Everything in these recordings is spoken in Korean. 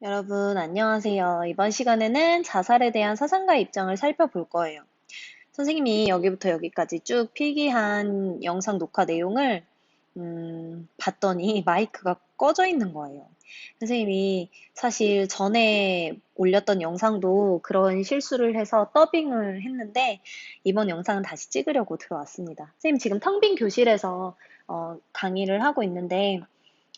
여러분, 안녕하세요. 이번 시간에는 자살에 대한 사상가의 입장을 살펴볼 거예요. 선생님이 여기부터 여기까지 쭉 필기한 영상 녹화 내용을 봤더니 마이크가 꺼져 있는 거예요. 선생님이 사실 전에 올렸던 영상도 그런 실수를 해서 더빙을 했는데 이번 영상은 다시 찍으려고 들어왔습니다. 선생님 지금 텅 빈 교실에서 강의를 하고 있는데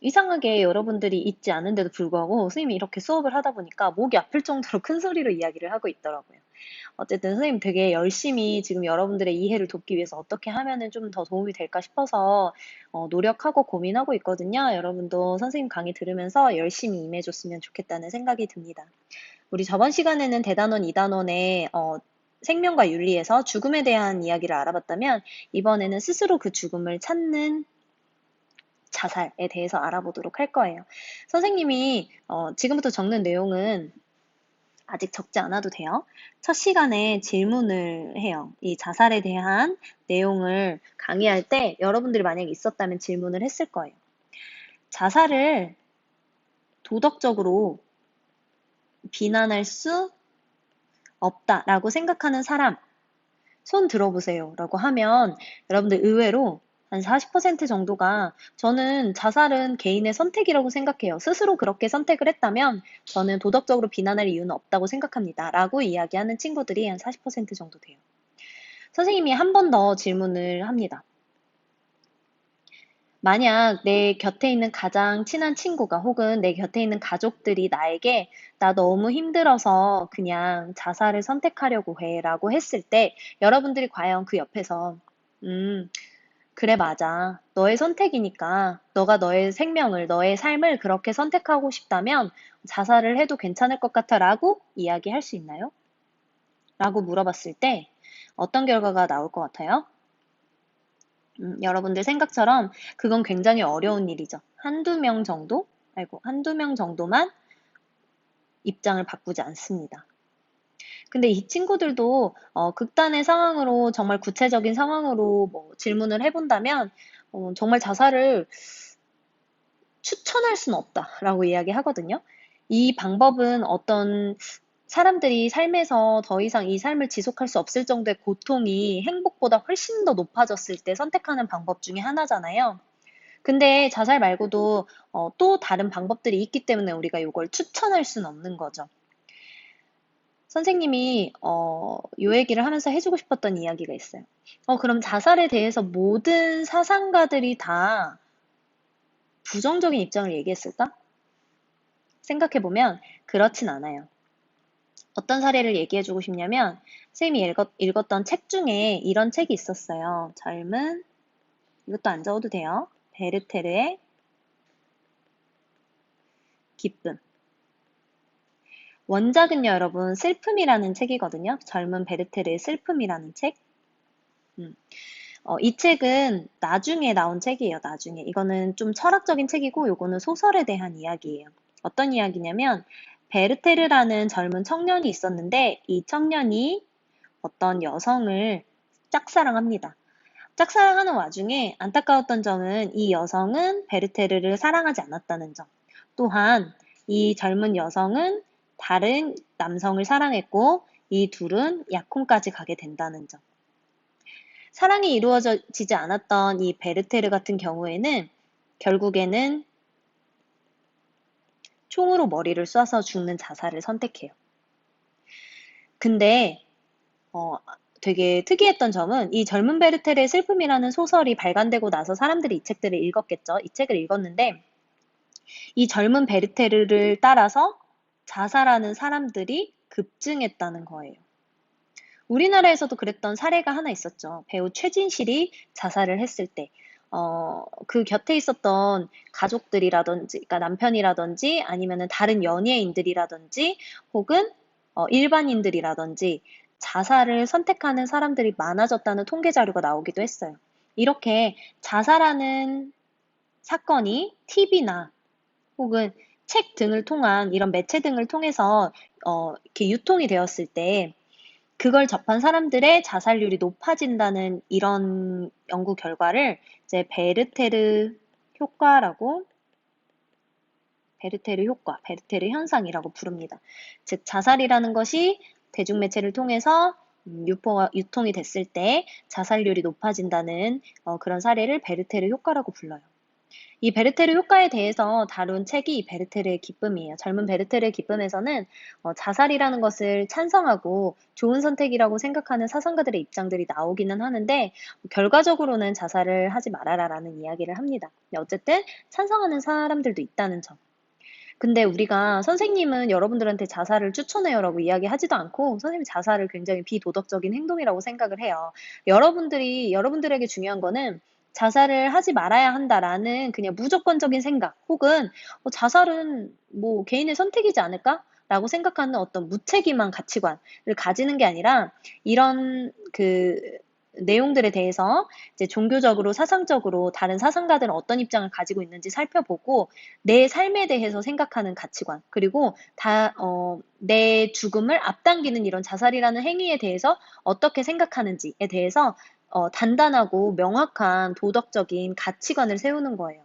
이상하게 여러분들이 있지 않은데도 불구하고 선생님이 이렇게 수업을 하다 보니까 목이 아플 정도로 큰 소리로 이야기를 하고 있더라고요. 어쨌든 선생님 되게 열심히 지금 여러분들의 이해를 돕기 위해서 어떻게 하면은 좀 더 도움이 될까 싶어서 노력하고 고민하고 있거든요. 여러분도 선생님 강의 들으면서 열심히 임해줬으면 좋겠다는 생각이 듭니다. 우리 저번 시간에는 대단원 2단원의 생명과 윤리에서 죽음에 대한 이야기를 알아봤다면 이번에는 스스로 그 죽음을 찾는 자살에 대해서 알아보도록 할 거예요. 선생님이 지금부터 적는 내용은 아직 적지 않아도 돼요. 첫 시간에 질문을 해요. 이 자살에 대한 내용을 강의할 때 여러분들이 만약에 있었다면 질문을 했을 거예요. 자살을 도덕적으로 비난할 수 없다라고 생각하는 사람, 손 들어보세요. 라고 하면 여러분들 의외로 한 40% 정도가 저는 자살은 개인의 선택이라고 생각해요. 스스로 그렇게 선택을 했다면 저는 도덕적으로 비난할 이유는 없다고 생각합니다. 라고 이야기하는 친구들이 한 40% 정도 돼요. 선생님이 한 번 더 질문을 합니다. 만약 내 곁에 있는 가장 친한 친구가 혹은 내 곁에 있는 가족들이 나에게 나 너무 힘들어서 그냥 자살을 선택하려고 해 라고 했을 때 여러분들이 과연 그 옆에서 음, 그래, 맞아. 너의 선택이니까 너가 너의 생명을, 너의 삶을 그렇게 선택하고 싶다면 자살을 해도 괜찮을 것 같아 라고 이야기할 수 있나요? 라고 물어봤을 때 어떤 결과가 나올 것 같아요? 여러분들 생각처럼 그건 굉장히 어려운 일이죠. 한두 명 정도? 아이고, 한두 명 정도만 입장을 바꾸지 않습니다. 근데 이 친구들도 극단의 상황으로 정말 구체적인 상황으로 뭐 질문을 해본다면 정말 자살을 추천할 수는 없다라고 이야기하거든요. 이 방법은 어떤 사람들이 삶에서 더 이상 이 삶을 지속할 수 없을 정도의 고통이 행복보다 훨씬 더 높아졌을 때 선택하는 방법 중에 하나잖아요. 근데 자살 말고도 또 다른 방법들이 있기 때문에 우리가 이걸 추천할 수는 없는 거죠. 선생님이 요 얘기를 하면서 해주고 싶었던 이야기가 있어요. 그럼 자살에 대해서 모든 사상가들이 다 부정적인 입장을 얘기했을까? 생각해보면 그렇진 않아요. 어떤 사례를 얘기해주고 싶냐면 선생님이 읽었던 책 중에 이런 책이 있었어요. 젊은, 이것도 안 적어도 돼요. 베르테르의 기쁨. 원작은요, 여러분, 슬픔이라는 책이거든요. 젊은 베르테르의 슬픔이라는 책. 음. 이 책은 나중에 나온 책이에요, 나중에. 이거는 좀 철학적인 책이고, 요거는 소설에 대한 이야기예요. 어떤 이야기냐면, 베르테르라는 젊은 청년이 있었는데, 이 청년이 어떤 여성을 짝사랑합니다. 짝사랑하는 와중에 안타까웠던 점은 이 여성은 베르테르를 사랑하지 않았다는 점. 또한 이 젊은 여성은 다른 남성을 사랑했고, 이 둘은 약혼까지 가게 된다는 점. 사랑이 이루어지지 않았던 이 베르테르 같은 경우에는 결국에는 총으로 머리를 쏴서 죽는 자살을 선택해요. 근데 되게 특이했던 점은 이 젊은 베르테르의 슬픔이라는 소설이 발간되고 나서 사람들이 이 책들을 읽었겠죠. 이 책을 읽었는데 이 젊은 베르테르를 따라서 자살하는 사람들이 급증했다는 거예요. 우리나라에서도 그랬던 사례가 하나 있었죠. 배우 최진실이 자살을 했을 때, 그 곁에 있었던 가족들이라든지, 그러니까 남편이라든지, 아니면은 다른 연예인들이라든지, 혹은 일반인들이라든지, 자살을 선택하는 사람들이 많아졌다는 통계 자료가 나오기도 했어요. 이렇게 자살하는 사건이 TV나 혹은 책 등을 통한 이런 매체 등을 통해서 이렇게 유통이 되었을 때 그걸 접한 사람들의 자살률이 높아진다는 이런 연구 결과를 이제 베르테르 효과라고 베르테르 효과, 베르테르 현상이라고 부릅니다. 즉, 자살이라는 것이 대중매체를 통해서 유통이 됐을 때 자살률이 높아진다는 그런 사례를 베르테르 효과라고 불러요. 이 베르테르 효과에 대해서 다룬 책이 이 베르테르의 기쁨이에요. 젊은 베르테르의 기쁨에서는 자살이라는 것을 찬성하고 좋은 선택이라고 생각하는 사상가들의 입장들이 나오기는 하는데 결과적으로는 자살을 하지 말아라라는 이야기를 합니다. 어쨌든 찬성하는 사람들도 있다는 점. 근데 우리가 선생님은 여러분들한테 자살을 추천해요라고 이야기하지도 않고 선생님 자살을 굉장히 비도덕적인 행동이라고 생각을 해요. 여러분들에게 중요한 거는 자살을 하지 말아야 한다라는 그냥 무조건적인 생각 혹은 자살은 뭐 개인의 선택이지 않을까? 라고 생각하는 어떤 무책임한 가치관을 가지는 게 아니라 이런 내용들에 대해서 이제 종교적으로, 사상적으로 다른 사상가들은 어떤 입장을 가지고 있는지 살펴보고 내 삶에 대해서 생각하는 가치관, 그리고 내 죽음을 앞당기는 이런 자살이라는 행위에 대해서 어떻게 생각하는지에 대해서 단단하고 명확한 도덕적인 가치관을 세우는 거예요.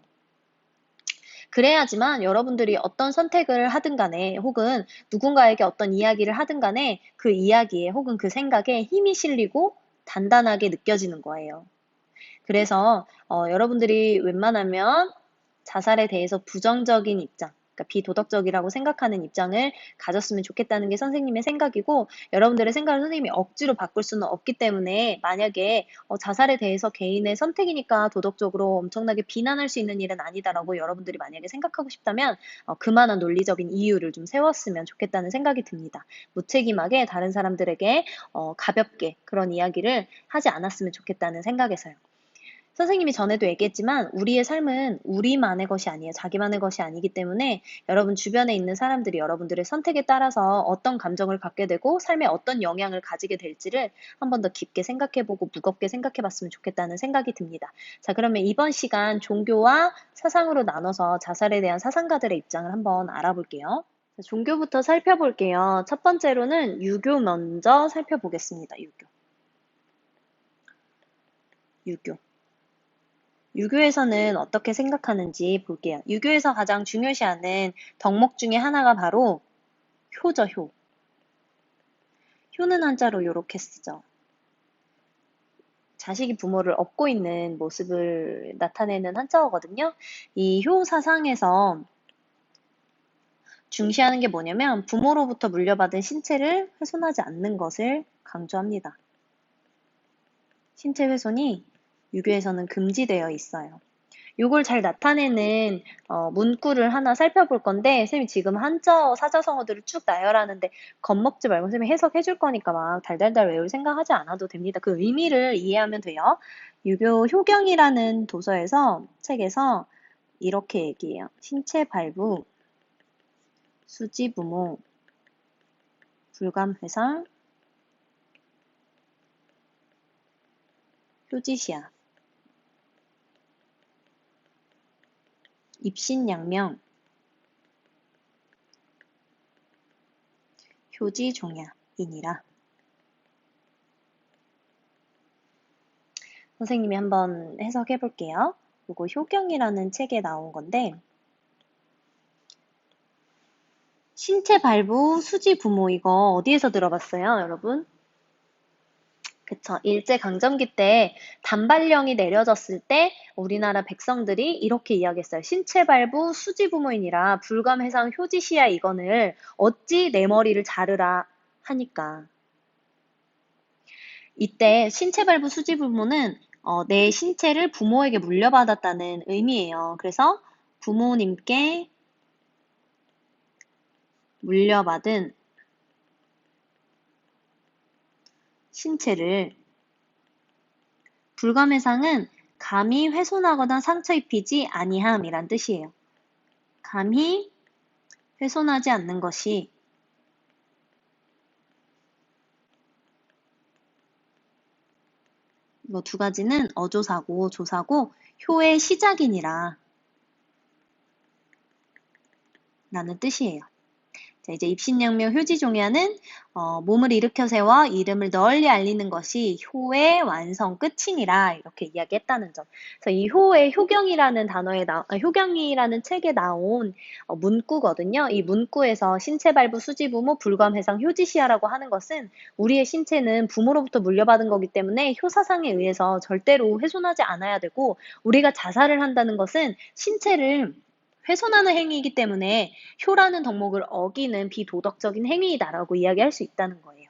그래야지만 여러분들이 어떤 선택을 하든 간에 혹은 누군가에게 어떤 이야기를 하든 간에 그 이야기에 혹은 그 생각에 힘이 실리고 단단하게 느껴지는 거예요. 그래서 여러분들이 웬만하면 자살에 대해서 부정적인 입장, 그러니까 비도덕적이라고 생각하는 입장을 가졌으면 좋겠다는 게 선생님의 생각이고 여러분들의 생각을 선생님이 억지로 바꿀 수는 없기 때문에 만약에 자살에 대해서 개인의 선택이니까 도덕적으로 엄청나게 비난할 수 있는 일은 아니다라고 여러분들이 만약에 생각하고 싶다면 그만한 논리적인 이유를 좀 세웠으면 좋겠다는 생각이 듭니다. 무책임하게 다른 사람들에게 가볍게 그런 이야기를 하지 않았으면 좋겠다는 생각에서요. 선생님이 전에도 얘기했지만 우리의 삶은 우리만의 것이 아니에요. 자기만의 것이 아니기 때문에 여러분 주변에 있는 사람들이 여러분들의 선택에 따라서 어떤 감정을 갖게 되고 삶에 어떤 영향을 가지게 될지를 한 번 더 깊게 생각해보고 무겁게 생각해봤으면 좋겠다는 생각이 듭니다. 자, 그러면 이번 시간 종교와 사상으로 나눠서 자살에 대한 사상가들의 입장을 한번 알아볼게요. 자, 종교부터 살펴볼게요. 첫 번째로는 유교 먼저 살펴보겠습니다. 유교. 유교에서는 어떻게 생각하는지 볼게요. 유교에서 가장 중요시하는 덕목 중에 하나가 바로 효죠, 효. 효는 한자로 이렇게 쓰죠. 자식이 부모를 업고 있는 모습을 나타내는 한자어거든요. 이 효 사상에서 중시하는 게 뭐냐면 부모로부터 물려받은 신체를 훼손하지 않는 것을 강조합니다. 신체 훼손이 유교에서는 금지되어 있어요. 요걸 잘 나타내는 문구를 하나 살펴볼 건데 쌤이 지금 한자어 사자성어들을 쭉 나열하는데 겁먹지 말고 쌤이 해석해 줄 거니까 막 달달달 외울 생각하지 않아도 됩니다. 그 의미를 이해하면 돼요. 유교 효경이라는 도서에서 책에서 이렇게 얘기해요. 신체 발부, 수지부모, 불감회상, 효지시야, 입신양명, 효지종야이니라. 선생님이 한번 해석해 볼게요. 이거 효경이라는 책에 나온 건데 신체 발부, 수지 부모 이거 어디에서 들어봤어요, 여러분? 그쵸. 일제강점기 때 단발령이 내려졌을 때 우리나라 백성들이 이렇게 이야기했어요. 신체 발부, 수지 부모이니라 불감해상 효지시야 이거를 어찌 내 머리를 자르라 하니까. 이때 신체 발부, 수지 부모는 내 신체를 부모에게 물려받았다는 의미예요. 그래서 부모님께 물려받은 신체를 불감해상은 감히 훼손하거나 상처 입히지 아니함이란 뜻이에요. 감히 훼손하지 않는 것이 이거 두 가지는 어조사고 조사고 효의 시작이니라 라는 뜻이에요. 이제 입신양명 효지종야는 몸을 일으켜 세워 이름을 널리 알리는 것이 효의 완성 끝이니라 이렇게 이야기했다는 점. 그래서 이 효의 효경이라는 효경이라는 책에 나온 문구거든요. 이 문구에서 신체 발부 수지 부모 불감 해상 효지시야라고 하는 것은 우리의 신체는 부모로부터 물려받은 거기 때문에 효사상에 의해서 절대로 훼손하지 않아야 되고 우리가 자살을 한다는 것은 신체를 훼손하는 행위이기 때문에 효라는 덕목을 어기는 비도덕적인 행위이다라고 이야기할 수 있다는 거예요.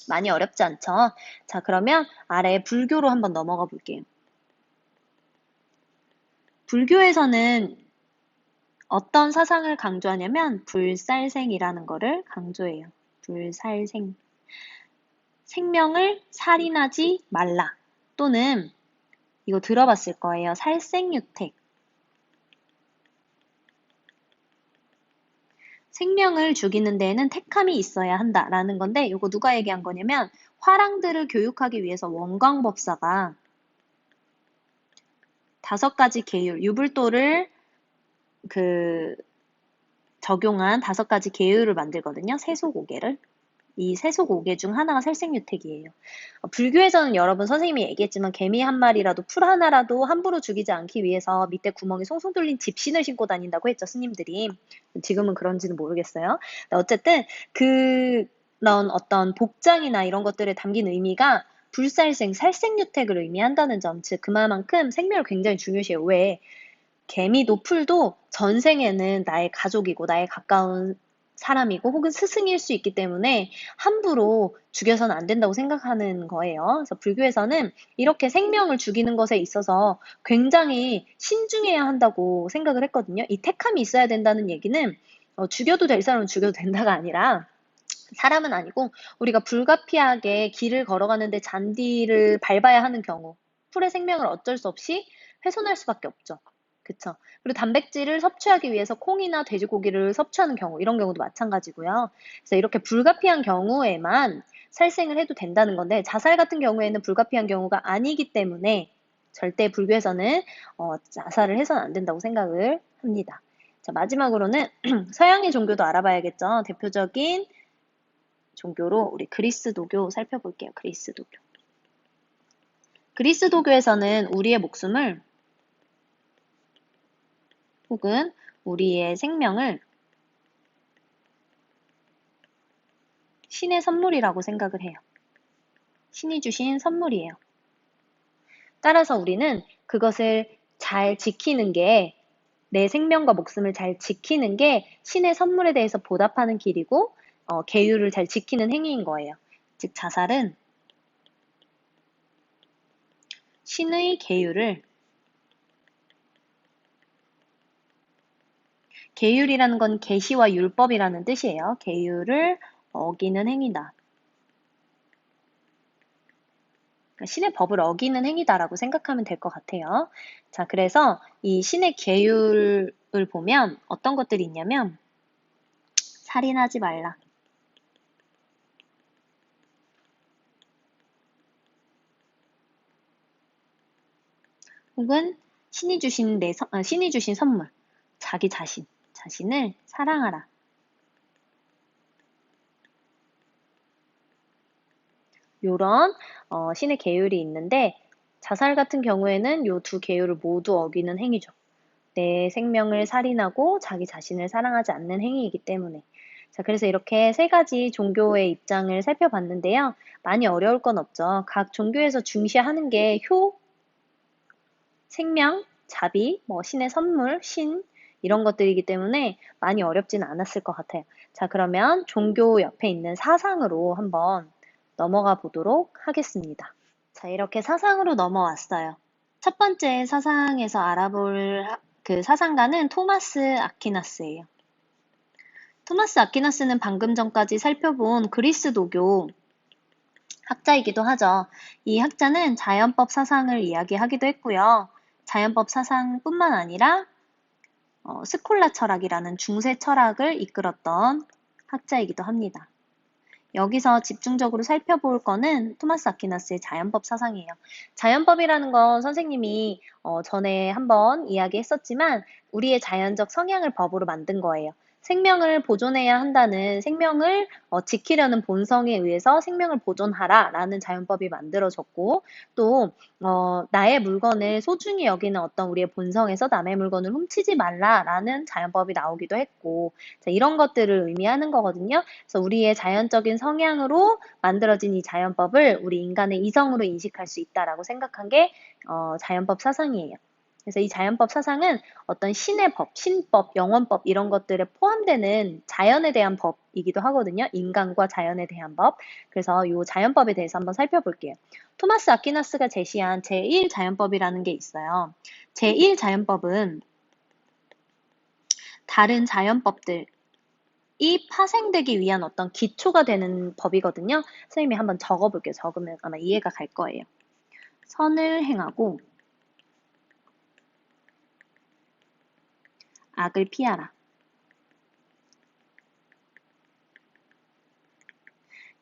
많이 어렵지 않죠? 자, 그러면 아래 불교로 한번 넘어가 볼게요. 불교에서는 어떤 사상을 강조하냐면 불살생이라는 거를 강조해요. 불살생. 생명을 살인하지 말라. 또는 이거 들어봤을 거예요. 살생유택. 생명을 죽이는 데에는 택함이 있어야 한다라는 건데 이거 누가 얘기한 거냐면 화랑들을 교육하기 위해서 원광법사가 5가지 계율, 유불도를 적용한 5가지 계율을 만들거든요. 세속오계를. 이 세속오계 중 하나가 살생유택이에요. 불교에서는 여러분 선생님이 얘기했지만 개미 한 마리라도 풀 하나라도 함부로 죽이지 않기 위해서 밑에 구멍이 송송 뚫린 집신을 신고 다닌다고 했죠. 스님들이. 지금은 그런지는 모르겠어요. 어쨌든 그런 어떤 복장이나 이런 것들에 담긴 의미가 불살생, 살생유택을 의미한다는 점. 즉 그만큼 생명을 굉장히 중요시해요. 왜? 개미도 풀도 전생에는 나의 가족이고 나의 가까운 사람이고 혹은 스승일 수 있기 때문에 함부로 죽여서는 안 된다고 생각하는 거예요. 그래서 불교에서는 이렇게 생명을 죽이는 것에 있어서 굉장히 신중해야 한다고 생각을 했거든요. 이 택함이 있어야 된다는 얘기는 죽여도 될 사람은 죽여도 된다가 아니라 사람은 아니고 우리가 불가피하게 길을 걸어가는데 잔디를 밟아야 하는 경우 풀의 생명을 어쩔 수 없이 훼손할 수밖에 없죠. 그쵸. 그리고 단백질을 섭취하기 위해서 콩이나 돼지고기를 섭취하는 경우, 이런 경우도 마찬가지고요. 그래서 이렇게 불가피한 경우에만 살생을 해도 된다는 건데, 자살 같은 경우에는 불가피한 경우가 아니기 때문에 절대 불교에서는 자살을 해서는 안 된다고 생각을 합니다. 자, 마지막으로는 서양의 종교도 알아봐야겠죠. 대표적인 종교로 우리 그리스도교 살펴볼게요. 그리스도교. 그리스도교에서는 우리의 목숨을 혹은 우리의 생명을 신의 선물이라고 생각을 해요. 신이 주신 선물이에요. 따라서 우리는 그것을 잘 지키는 게, 내 생명과 목숨을 잘 지키는 게 신의 선물에 대해서 보답하는 길이고 계율을 잘 지키는 행위인 거예요. 즉 자살은 신의 계율을, 계율이라는 건 계시와 율법이라는 뜻이에요. 계율을 어기는 행위다. 그러니까 신의 법을 어기는 행위다라고 생각하면 될 것 같아요. 자, 그래서 이 신의 계율을 보면 어떤 것들이 있냐면 살인하지 말라. 혹은 신이 주신 선물, 자기 자신을 사랑하라. 요런 신의 계율이 있는데 자살 같은 경우에는 요 두 계율을 모두 어기는 행위죠. 내 생명을 살인하고 자기 자신을 사랑하지 않는 행위이기 때문에. 자, 그래서 이렇게 3가지 종교의 입장을 살펴봤는데요. 많이 어려울 건 없죠. 각 종교에서 중시하는 게 효, 생명, 자비, 신의 선물, 신 이런 것들이기 때문에 많이 어렵지는 않았을 것 같아요. 자, 그러면 종교 옆에 있는 사상으로 한번 넘어가 보도록 하겠습니다. 자, 이렇게 사상으로 넘어왔어요. 첫 번째 사상에서 알아볼 그 사상가는 토마스 아퀴나스예요. 토마스 아퀴나스는 방금 전까지 살펴본 그리스도교 학자이기도 하죠. 이 학자는 자연법 사상을 이야기하기도 했고요. 자연법 사상뿐만 아니라 스콜라 철학이라는 중세 철학을 이끌었던 학자이기도 합니다. 여기서 집중적으로 살펴볼 거는 토마스 아퀴나스의 자연법 사상이에요. 자연법이라는 건 선생님이 전에 한번 이야기했었지만 우리의 자연적 성향을 법으로 만든 거예요. 생명을 보존해야 한다는 생명을 지키려는 본성에 의해서 생명을 보존하라 라는 자연법이 만들어졌고 또 나의 물건을 소중히 여기는 어떤 우리의 본성에서 남의 물건을 훔치지 말라라는 자연법이 나오기도 했고 자, 이런 것들을 의미하는 거거든요. 그래서 우리의 자연적인 성향으로 만들어진 이 자연법을 우리 인간의 이성으로 인식할 수 있다라고 생각한 게 자연법 사상이에요. 그래서 이 자연법 사상은 어떤 신의 법, 신법, 영원법 이런 것들에 포함되는 자연에 대한 법이기도 하거든요. 인간과 자연에 대한 법. 그래서 이 자연법에 대해서 한번 살펴볼게요. 토마스 아퀴나스가 제시한 제1자연법이라는 게 있어요. 제1자연법은 다른 자연법들이 파생되기 위한 어떤 기초가 되는 법이거든요. 선생님이 한번 적어볼게요. 적으면 아마 이해가 갈 거예요. 선을 행하고 악을 피하라.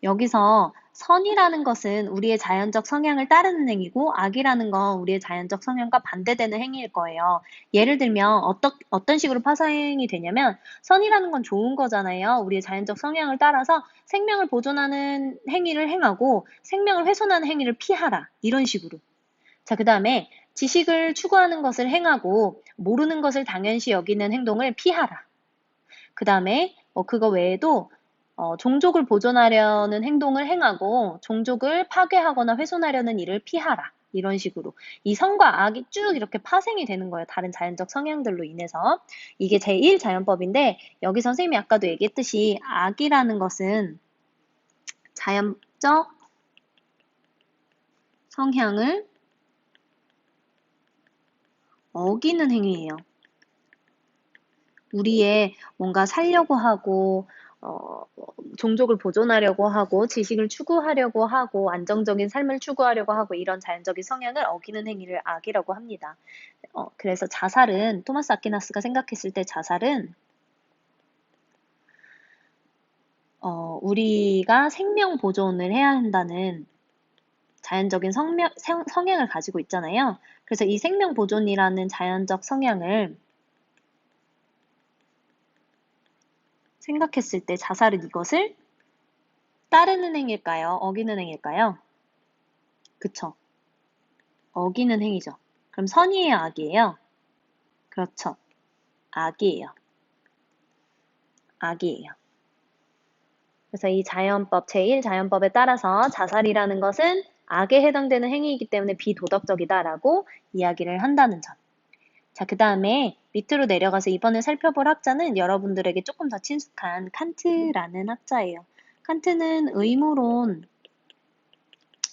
여기서 선이라는 것은 우리의 자연적 성향을 따르는 행위고 악이라는 건 우리의 자연적 성향과 반대되는 행위일 거예요. 예를 들면 어떤 식으로 파생이 되냐면 선이라는 건 좋은 거잖아요. 우리의 자연적 성향을 따라서 생명을 보존하는 행위를 행하고 생명을 훼손하는 행위를 피하라. 이런 식으로. 자, 그 다음에 지식을 추구하는 것을 행하고 모르는 것을 당연시 여기는 행동을 피하라. 그 다음에 그거 외에도 종족을 보존하려는 행동을 행하고 종족을 파괴하거나 훼손하려는 일을 피하라. 이런 식으로 이 선과 악이 쭉 이렇게 파생이 되는 거예요. 다른 자연적 성향들로 인해서. 이게 제1자연법인데 여기 선생님이 아까도 얘기했듯이 악이라는 것은 자연적 성향을 어기는 행위예요. 우리의 뭔가 살려고 하고 종족을 보존하려고 하고 지식을 추구하려고 하고 안정적인 삶을 추구하려고 하고 이런 자연적인 성향을 어기는 행위를 악이라고 합니다. 그래서 자살은 토마스 아퀴나스가 생각했을 때 자살은 우리가 생명 보존을 해야 한다는 자연적인 성향을 가지고 있잖아요. 그래서 이 생명 보존이라는 자연적 성향을 생각했을 때 자살은 이것을 따르는 행위일까요? 어기는 행위일까요? 그쵸. 어기는 행위죠. 그럼 선이에요, 악이에요? 그렇죠. 악이에요. 악이에요. 그래서 이 자연법, 제1자연법에 따라서 자살이라는 것은 악에 해당되는 행위이기 때문에 비도덕적이다라고 이야기를 한다는 점. 자, 그 다음에 밑으로 내려가서 이번에 살펴볼 학자는 여러분들에게 조금 더 친숙한 칸트라는 학자예요. 칸트는 의무론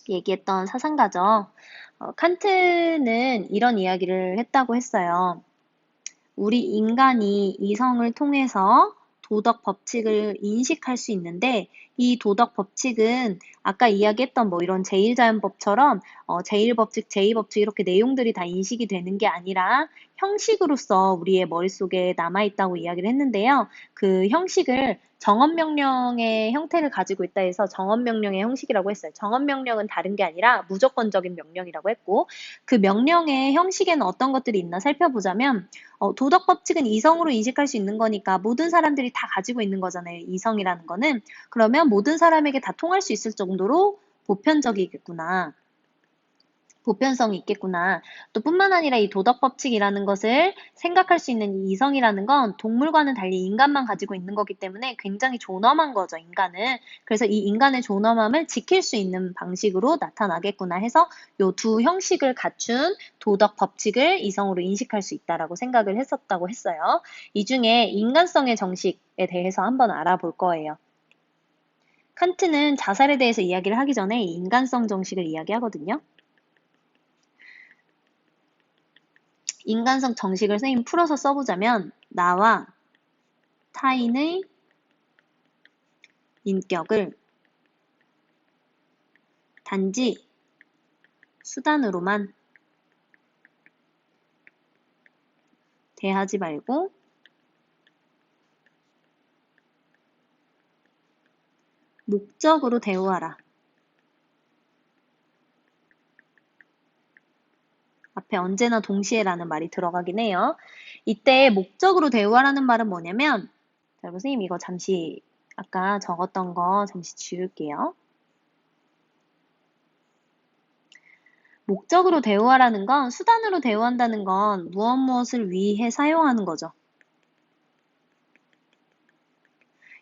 얘기했던 사상가죠. 칸트는 이런 이야기를 했다고 했어요. 우리 인간이 이성을 통해서 도덕 법칙을 인식할 수 있는데 이 도덕 법칙은 아까 이야기했던 뭐 이런 제1자연법처럼 제1법칙, 제2법칙 이렇게 내용들이 다 인식이 되는 게 아니라 형식으로서 우리의 머릿속에 남아있다고 이야기를 했는데요. 그 형식을 정언명령의 형태를 가지고 있다 해서 정언명령의 형식이라고 했어요. 정언명령은 다른 게 아니라 무조건적인 명령이라고 했고 그 명령의 형식에는 어떤 것들이 있나 살펴보자면 도덕 법칙은 이성으로 인식할 수 있는 거니까 모든 사람들이 다 가지고 있는 거잖아요. 이성이라는 거는. 그러면 모든 사람에게 다 통할 수 있을 정도로 보편적이겠구나. 보편성이 있겠구나. 또 뿐만 아니라 이 도덕 법칙이라는 것을 생각할 수 있는 이 이성이라는 건 동물과는 달리 인간만 가지고 있는 거기 때문에 굉장히 존엄한 거죠, 인간은. 그래서 이 인간의 존엄함을 지킬 수 있는 방식으로 나타나겠구나 해서 요 두 형식을 갖춘 도덕 법칙을 이성으로 인식할 수 있다라고 생각을 했었다고 했어요. 이 중에 인간성의 정식에 대해서 한번 알아볼 거예요. 칸트는 자살에 대해서 이야기를 하기 전에 이 인간성 정식을 이야기하거든요. 인간성 정식을 선생님 풀어서 써보자면 나와 타인의 인격을 단지 수단으로만 대하지 말고 목적으로 대우하라. 앞에 언제나 동시에라는 말이 들어가긴 해요. 이때 목적으로 대우하라는 말은 뭐냐면 자, 선생님 이거 잠시 아까 적었던 거 잠시 지울게요. 목적으로 대우하라는 건 수단으로 대우한다는 건 무엇 무엇을 위해 사용하는 거죠.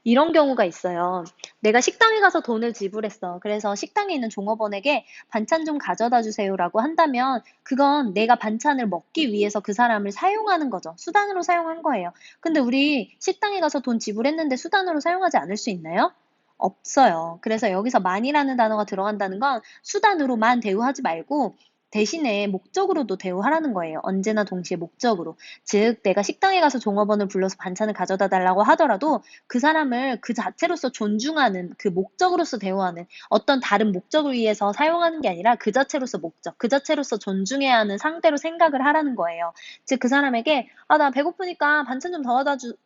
이런 경우가 있어요. 내가 식당에 가서 돈을 지불했어. 그래서 식당에 있는 종업원에게 반찬 좀 가져다 주세요라고 한다면 그건 내가 반찬을 먹기 위해서 그 사람을 사용하는 거죠. 수단으로 사용한 거예요. 근데 우리 식당에 가서 돈 지불했는데 수단으로 사용하지 않을 수 있나요? 없어요. 그래서 여기서 만이라는 단어가 들어간다는 건 수단으로만 대우하지 말고 대신에 목적으로도 대우하라는 거예요. 언제나 동시에 목적으로. 즉, 내가 식당에 가서 종업원을 불러서 반찬을 가져다 달라고 하더라도 그 사람을 그 자체로서 존중하는, 그 목적으로서 대우하는, 어떤 다른 목적을 위해서 사용하는 게 아니라 그 자체로서 목적, 그 자체로서 존중해야 하는 상대로 생각을 하라는 거예요. 즉, 그 사람에게 아, 나 배고프니까 반찬 좀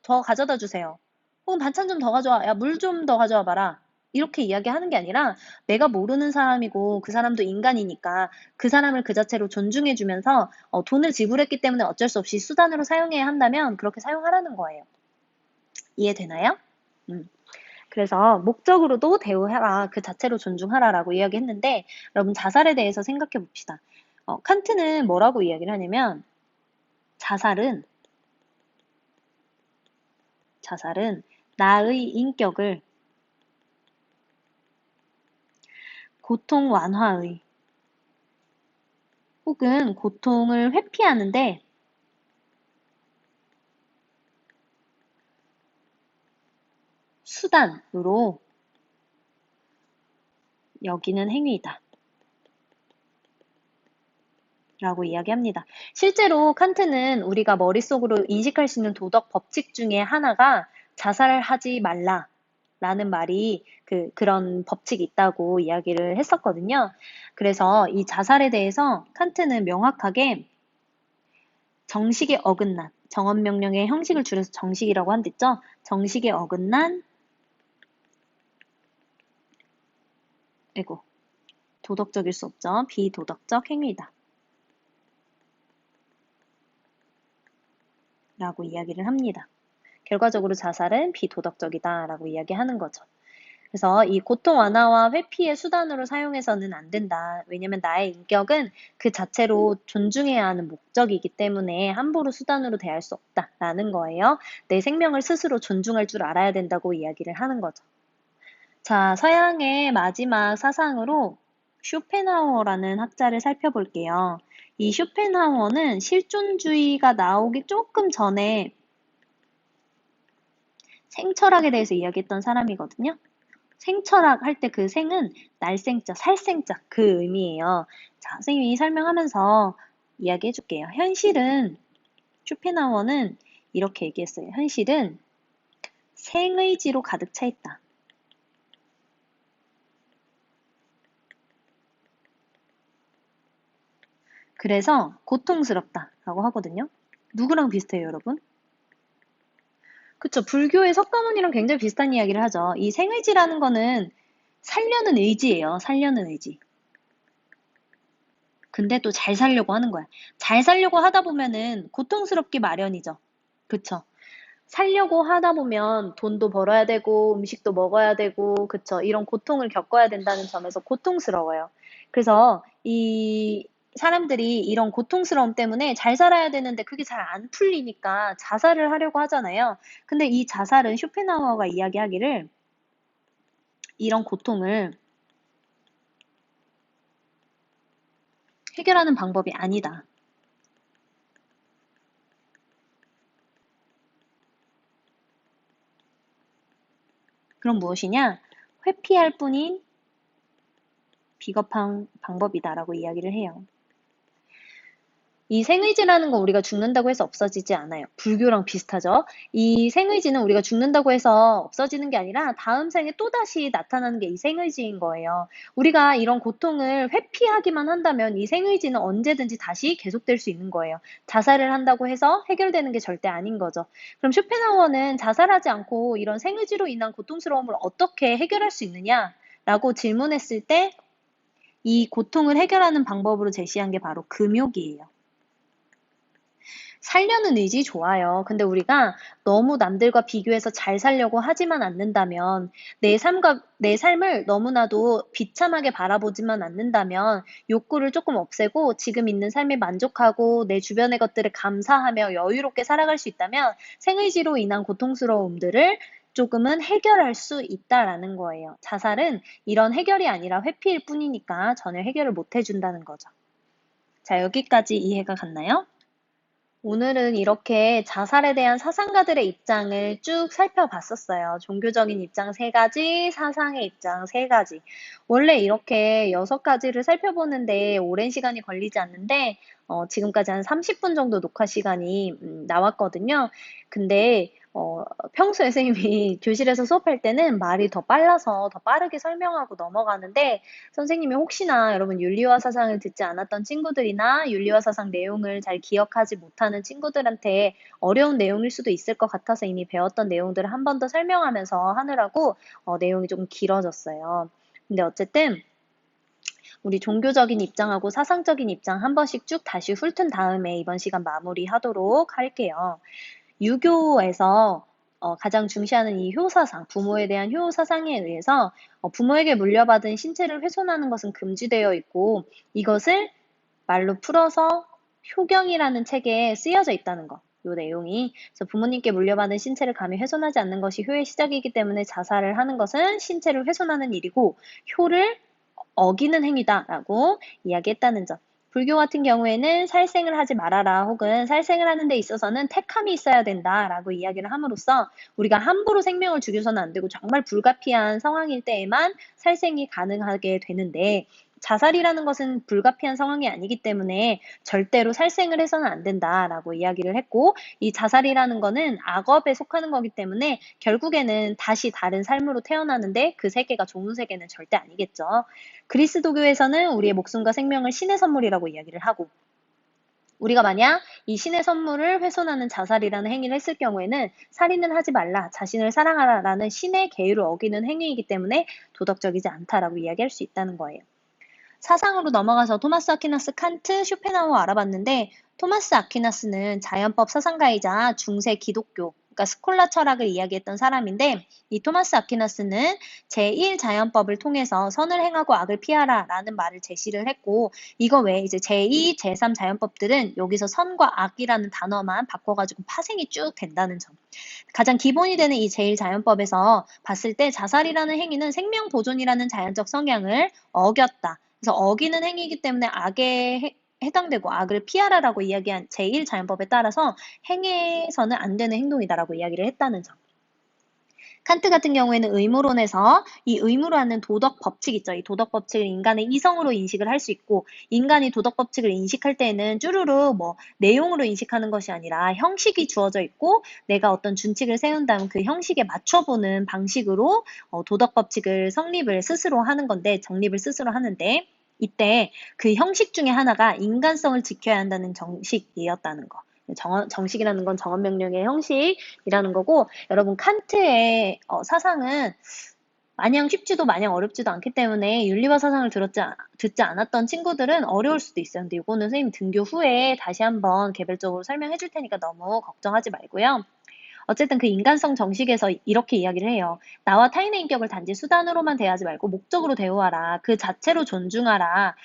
더 가져다 주세요. 혹은 반찬 좀 더 가져와. 야, 물 좀 더 가져와 봐라. 이렇게 이야기하는 게 아니라 내가 모르는 사람이고 그 사람도 인간이니까 그 사람을 그 자체로 존중해주면서 돈을 지불했기 때문에 어쩔 수 없이 수단으로 사용해야 한다면 그렇게 사용하라는 거예요. 이해되나요? 그래서 목적으로도 대우해라. 그 자체로 존중하라라고 이야기했는데 여러분 자살에 대해서 생각해 봅시다. 칸트는 뭐라고 이야기를 하냐면 자살은 나의 인격을 고통 완화의 혹은 고통을 회피하는데 수단으로 여기는 행위이다. 라고 이야기합니다. 실제로 칸트는 우리가 머릿속으로 인식할 수 있는 도덕 법칙 중에 하나가 자살하지 말라 라는 말이 그런 법칙이 있다고 이야기를 했었거든요. 그래서 이 자살에 대해서 칸트는 명확하게 정식에 어긋난, 정언명령의 형식을 줄여서 정식이라고 한댔죠. 정식에 어긋난, 도덕적일 수 없죠. 비도덕적 행위다. 라고 이야기를 합니다. 결과적으로 자살은 비도덕적이다 라고 이야기하는 거죠. 그래서 이 고통 완화와 회피의 수단으로 사용해서는 안 된다. 왜냐면 나의 인격은 그 자체로 존중해야 하는 목적이기 때문에 함부로 수단으로 대할 수 없다라는 거예요. 내 생명을 스스로 존중할 줄 알아야 된다고 이야기를 하는 거죠. 자, 서양의 마지막 사상으로 쇼펜하우어라는 학자를 살펴볼게요. 이 쇼펜하우어는 실존주의가 나오기 조금 전에 생철학에 대해서 이야기했던 사람이거든요. 생철학 할 때 그 생은 날생자, 살생자 그 의미예요. 자, 선생님이 설명하면서 이야기해 줄게요. 현실은 쇼펜하우어는 이렇게 얘기했어요. 현실은 생의지로 가득 차 있다. 그래서 고통스럽다라고 하거든요. 누구랑 비슷해요, 여러분? 그쵸. 불교의 석가모니랑 굉장히 비슷한 이야기를 하죠. 이 생의지라는 거는 살려는 의지예요. 살려는 의지. 근데 또 잘 살려고 하는 거야. 잘 살려고 하다 보면은 고통스럽기 마련이죠. 그쵸. 살려고 하다 보면 돈도 벌어야 되고 음식도 먹어야 되고 그쵸. 이런 고통을 겪어야 된다는 점에서 고통스러워요. 그래서 이 사람들이 이런 고통스러움 때문에 잘 살아야 되는데 그게 잘 안 풀리니까 자살을 하려고 하잖아요. 근데 이 자살은 쇼펜하우어가 이야기하기를 이런 고통을 해결하는 방법이 아니다. 그럼 무엇이냐? 회피할 뿐인 비겁한 방법이다라고 이야기를 해요. 이 생의지라는 건 우리가 죽는다고 해서 없어지지 않아요. 불교랑 비슷하죠? 이 생의지는 우리가 죽는다고 해서 없어지는 게 아니라 다음 생에 또다시 나타나는 게 이 생의지인 거예요. 우리가 이런 고통을 회피하기만 한다면 이 생의지는 언제든지 다시 계속될 수 있는 거예요. 자살을 한다고 해서 해결되는 게 절대 아닌 거죠. 그럼 쇼펜하우어는 자살하지 않고 이런 생의지로 인한 고통스러움을 어떻게 해결할 수 있느냐? 라고 질문했을 때 이 고통을 해결하는 방법으로 제시한 게 바로 금욕이에요. 살려는 의지 좋아요. 근데 우리가 너무 남들과 비교해서 잘 살려고 하지만 않는다면, 내 삶을 너무나도 비참하게 바라보지만 않는다면, 욕구를 조금 없애고 지금 있는 삶에 만족하고 내 주변의 것들을 감사하며 여유롭게 살아갈 수 있다면 생의지로 인한 고통스러움들을 조금은 해결할 수 있다라는 거예요. 자살은 이런 해결이 아니라 회피일 뿐이니까 전혀 해결을 못 해준다는 거죠. 자, 여기까지 이해가 갔나요? 오늘은 이렇게 자살에 대한 사상가들의 입장을 쭉 살펴봤었어요. 종교적인 입장 세 가지, 사상의 입장 세 가지. 원래 이렇게 여섯 가지를 살펴보는데 오랜 시간이 걸리지 않는데, 지금까지 한 30분 정도 녹화 시간이 나왔거든요. 근데 평소에 선생님이 교실에서 수업할 때는 말이 더 빨라서 더 빠르게 설명하고 넘어가는데, 선생님이 혹시나 여러분 윤리와 사상을 듣지 않았던 친구들이나 윤리와 사상 내용을 잘 기억하지 못하는 친구들한테 어려운 내용일 수도 있을 것 같아서 이미 배웠던 내용들을 한 번 더 설명하면서 하느라고 내용이 조금 길어졌어요. 근데 어쨌든 우리 종교적인 입장하고 사상적인 입장 한 번씩 쭉 다시 훑은 다음에 이번 시간 마무리하도록 할게요. 유교에서 가장 중시하는 이 효사상, 부모에 대한 효사상에 의해서 부모에게 물려받은 신체를 훼손하는 것은 금지되어 있고 이것을 말로 풀어서 효경이라는 책에 쓰여져 있다는 거. 요 내용이. 그래서 부모님께 물려받은 신체를 감히 훼손하지 않는 것이 효의 시작이기 때문에 자살을 하는 것은 신체를 훼손하는 일이고 효를 어기는 행위다라고 이야기했다는 점. 불교 같은 경우에는 살생을 하지 말아라 혹은 살생을 하는 데 있어서는 택함이 있어야 된다라고 이야기를 함으로써 우리가 함부로 생명을 죽여서는 안 되고 정말 불가피한 상황일 때에만 살생이 가능하게 되는데 자살이라는 것은 불가피한 상황이 아니기 때문에 절대로 살생을 해서는 안 된다라고 이야기를 했고 이 자살이라는 거는 악업에 속하는 거기 때문에 결국에는 다시 다른 삶으로 태어나는데 그 세계가 좋은 세계는 절대 아니겠죠. 그리스도교에서는 우리의 목숨과 생명을 신의 선물이라고 이야기를 하고 우리가 만약 이 신의 선물을 훼손하는 자살이라는 행위를 했을 경우에는 살인을 하지 말라, 자신을 사랑하라라는 신의 계율을 어기는 행위이기 때문에 도덕적이지 않다라고 이야기할 수 있다는 거예요. 사상으로 넘어가서 토마스 아퀴나스, 칸트, 쇼펜하우어 알아봤는데 토마스 아퀴나스는 자연법 사상가이자 중세 기독교, 그러니까 스콜라 철학을 이야기했던 사람인데 이 토마스 아퀴나스는 제1자연법을 통해서 선을 행하고 악을 피하라 라는 말을 제시를 했고 이거 외에 이제 제2, 제3자연법들은 여기서 선과 악이라는 단어만 바꿔가지고 파생이 쭉 된다는 점. 가장 기본이 되는 이 제1자연법에서 봤을 때 자살이라는 행위는 생명 보존이라는 자연적 성향을 어겼다. 그래서 어기는 행위이기 때문에 악에 해당되고 악을 피하라라고 이야기한 제1자연법에 따라서 행해서는 안 되는 행동이다라고 이야기를 했다는 점. 칸트 같은 경우에는 의무론에서 이 의무라는 도덕 법칙 있죠. 이 도덕 법칙을 인간의 이성으로 인식을 할 수 있고 인간이 도덕 법칙을 인식할 때는 쭈루루 뭐 내용으로 인식하는 것이 아니라 형식이 주어져 있고 내가 어떤 준칙을 세운 다음 그 형식에 맞춰보는 방식으로 도덕 법칙을 성립을 스스로 하는 건데 정립을 스스로 하는데 이때 그 형식 중에 하나가 인간성을 지켜야 한다는 정식이었다는 거. 정식이라는 건 정언명령의 형식이라는 거고 여러분 칸트의 사상은 마냥 쉽지도 마냥 어렵지도 않기 때문에 윤리와 사상을 듣지 않았던 친구들은 어려울 수도 있어요. 근데 이거는 선생님 등교 후에 다시 한번 개별적으로 설명해 줄 테니까 너무 걱정하지 말고요. 어쨌든 그 인간성 정식에서 이렇게 이야기를 해요. 나와 타인의 인격을 단지 수단으로만 대하지 말고 목적으로 대우하라. 그 자체로 존중하라.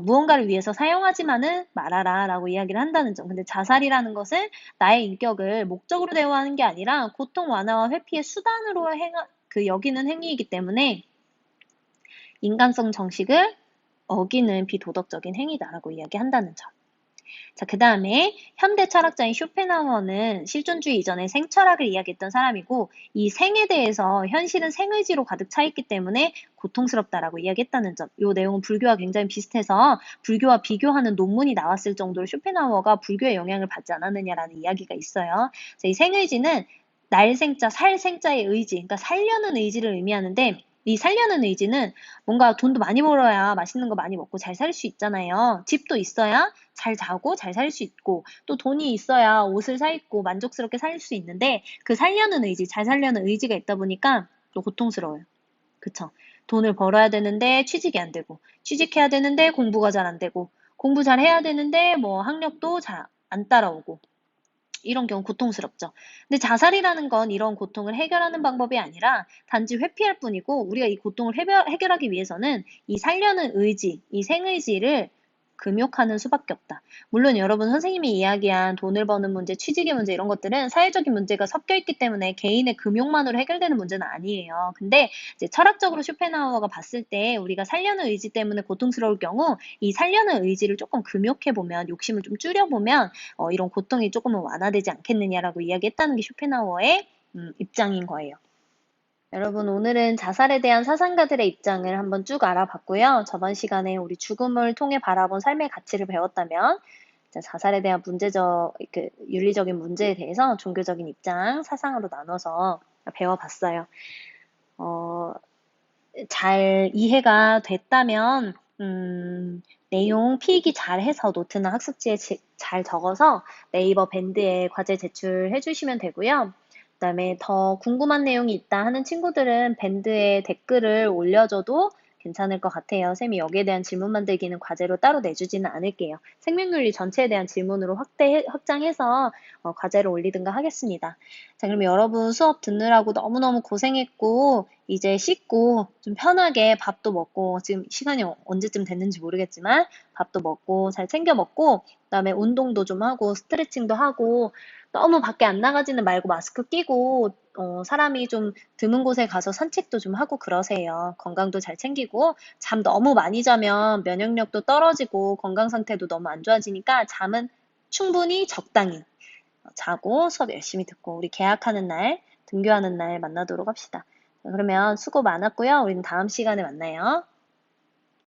무언가를 위해서 사용하지만은 말아라. 라고 이야기를 한다는 점. 근데 자살이라는 것은 나의 인격을 목적으로 대우하는 게 아니라 고통 완화와 회피의 수단으로 여기는 행위이기 때문에 인간성 정식을 어기는 비도덕적인 행위다라고 이야기한다는 점. 자, 그 다음에 현대 철학자인 쇼펜하우어는 실존주의 이전에 생철학을 이야기했던 사람이고 이 생에 대해서 현실은 생의지로 가득 차 있기 때문에 고통스럽다라고 이야기했다는 점. 이 내용은 불교와 굉장히 비슷해서 불교와 비교하는 논문이 나왔을 정도로 쇼펜하우어가 불교의 영향을 받지 않았느냐라는 이야기가 있어요. 자, 이 생의지는 날생자, 살생자의 의지, 그러니까 살려는 의지를 의미하는데 이 살려는 의지는 뭔가 돈도 많이 벌어야 맛있는 거 많이 먹고 잘 살 수 있잖아요. 집도 있어야 잘 자고 잘 살 수 있고 또 돈이 있어야 옷을 사 입고 만족스럽게 살 수 있는데 그 살려는 의지, 잘 살려는 의지가 있다 보니까 또 고통스러워요. 그쵸? 돈을 벌어야 되는데 취직이 안 되고 취직해야 되는데 공부가 잘 안 되고 공부 잘 해야 되는데 뭐 학력도 잘 안 따라오고 이런 경우 고통스럽죠. 근데 자살이라는 건 이런 고통을 해결하는 방법이 아니라 단지 회피할 뿐이고 우리가 이 고통을 해결하기 위해서는 이 살려는 의지, 이 생의지를 금욕하는 수밖에 없다. 물론 여러분 선생님이 이야기한 돈을 버는 문제, 취직의 문제 이런 것들은 사회적인 문제가 섞여 있기 때문에 개인의 금욕만으로 해결되는 문제는 아니에요. 근데 이제 철학적으로 쇼펜하우어가 봤을 때 우리가 살려는 의지 때문에 고통스러울 경우 이 살려는 의지를 조금 금욕해 보면 욕심을 좀 줄여보면 이런 고통이 조금은 완화되지 않겠느냐라고 이야기했다는 게 쇼펜하우어의 입장인 거예요. 여러분, 오늘은 자살에 대한 사상가들의 입장을 한번 쭉 알아봤고요. 저번 시간에 우리 죽음을 통해 바라본 삶의 가치를 배웠다면, 자살에 대한 윤리적인 문제에 대해서 종교적인 입장, 사상으로 나눠서 배워봤어요. 어, 잘 이해가 됐다면, 내용 필기 잘 해서 노트나 학습지에 잘 적어서 네이버 밴드에 과제 제출해 주시면 되고요. 그다음에 더 궁금한 내용이 있다 하는 친구들은 밴드에 댓글을 올려줘도 괜찮을 것 같아요. 쌤이 여기에 대한 질문 만들기는 과제로 따로 내주지는 않을게요. 생명윤리 전체에 대한 질문으로 확장해서 과제를 올리든가 하겠습니다. 자, 그럼 여러분 수업 듣느라고 너무너무 고생했고, 이제 씻고 좀 편하게 밥도 먹고, 지금 시간이 언제쯤 됐는지 모르겠지만, 밥도 먹고, 잘 챙겨 먹고, 그다음에 운동도 좀 하고, 스트레칭도 하고, 너무 밖에 안 나가지는 말고 마스크 끼고, 사람이 좀 드문 곳에 가서 산책도 좀 하고 그러세요. 건강도 잘 챙기고, 잠 너무 많이 자면 면역력도 떨어지고, 건강 상태도 너무 안 좋아지니까 잠은 충분히 적당히 자고 수업 열심히 듣고, 우리 개학하는 날, 등교하는 날 만나도록 합시다. 그러면 수고 많았고요. 우리는 다음 시간에 만나요.